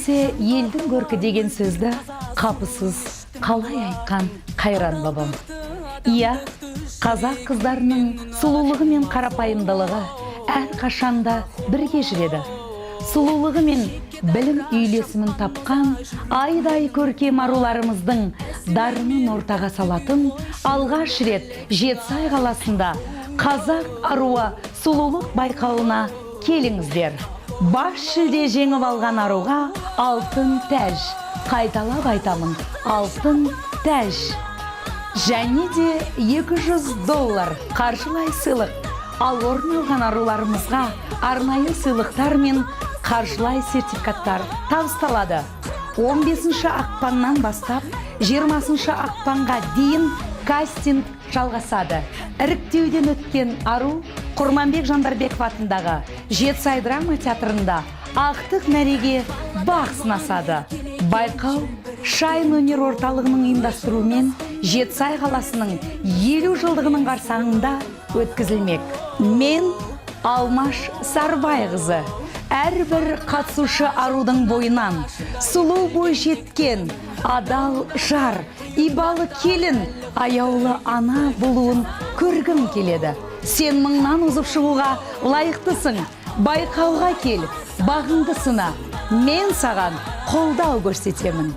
келсе елдің көркі деген сөзді қапысыз қалай айтқан Қайран бабам. Иә, қазақ қыздарының сұлулығы мен қарапайымдылығы әр қашанда бірге жүреді. Сұлулығы мен білім үйлесімін тапқан айдай көркем аруларымыздың дарынын ортаға салатын алғаш рет Жетісай қаласында қазақ аруы сұлулық байқауына келіңіздер. Бас жүлде жеңіп алған аруға алтын тәж. Қайталап айтамын, алтын тәж. Және де $200 қаржылай сыйлық. Ал орын алған аруларымызға арнайы сыйлықтар мен қаржылай сертификаттар табысталады. 15 ақпаннан бастап 20 ақпанға дейін кастинг жалғасады. Іріктеуден өткен ару Құрманбек Жандарбеков атындағы Жетісай драма театрында ақтық мәреге бақ сынасады. Байқау Шайн өнер орталығының ұйымдастыруымен Жетісай қаласының 50 жылдығының қарсаңында өткізілмек. Мен Алмаш Сарбайқызы, әрбір қатысушы арудың бойынан сұлу бой жеткен адал жар, ибалы келін, аяулы ана болуын көргім келеді. Сен мыңнан ұзып шығуға лайықтысың. Байқауға кел, бағыңды сына. Мен саған қолдау көрсетемін.